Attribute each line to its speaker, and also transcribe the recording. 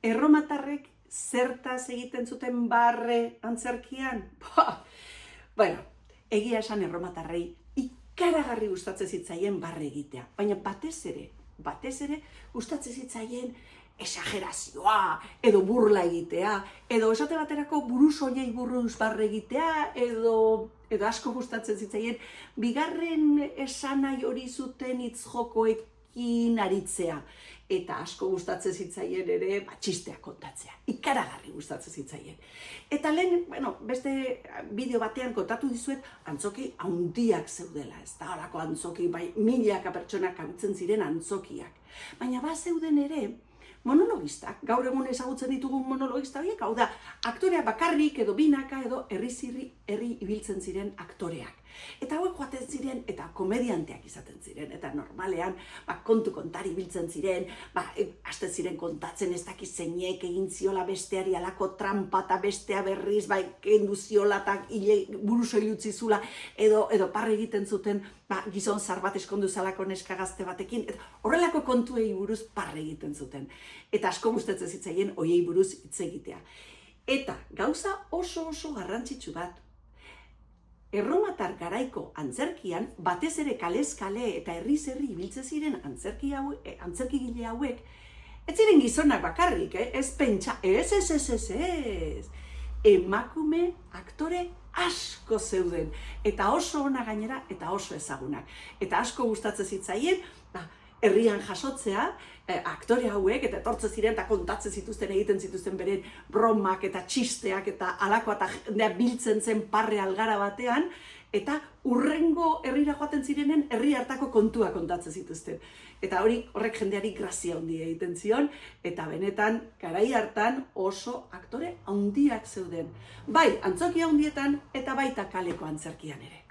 Speaker 1: erromatarrek zertaz egiten zuten barre antzerkian? Bueno, egia esan erromatarrei ikaragarri gustatzen zitzaien barre egitea, baina batez ere gustatzen zitzaien esagerazioa, edo burla egitea, edo esate baterako burusoilei buruz barre egitea, edo asko gustatzen zitzaien bigarren esanahi hori zuten hitz jokoekin aritzea. Eta asko gustatzen zitzaien ere txisteak kontatzea. Ikaragarri gustatzen zitzaien. Eta lehen, beste bideo batean kontatu dizuet, antzoki handiak zeudela, ez da horako antzoki, milaka pertsonak abitzen ziren antzokiak. Baina zeuden ere, monologistak, gaur egun ezagutzen ditugun monologista horiek, hau da, aktoreak bakarrik edo binaka edo herri ibiltzen ziren aktoreak. Eta hauek joaten ziren eta komedianteak izaten ziren, eta normalean kontari ibiltzen ziren, hasten ziren kontatzen ez dakiz zeinek egin ziola besteari alako trampa eta bestea berriz, kendu ziola eta burusoil utzi zula, edo parre egiten zuten gizon zar bat eskondu zalako neska gazte batekin, eta horrelako kontuei buruz parre egiten zuten. Eta asko gustatzen zitzaien hoiei buruz hitz egitea. Eta gauza oso garrantzitsu bat, erromatar garaiko antzerkian, batez ere kalez kale eta herriz herri ibiltzen ziren antzerkigile hauek, ez ziren gizonak bakarrik, ez pentsa, ez. Emakume aktore asko zeuden, eta oso ona gainera, eta oso ezagunak. Eta asko gustatzen zitzaien, herrian jasotzea, aktore hauek, eta etortzen ziren, eta kontatzen zituzten, egiten zituzten beren bromak eta txisteak, eta alakoa eta biltzen zen parre algara batean, eta urrengo herrira joaten zirenen herri hartako kontua kontatzen zituzten. Eta horrek jendeari grazia handia egiten zion, eta benetan, garai hartan oso aktore handiak zeuden. Bai, antzokia handietan, eta baita kaleko antzerkian ere.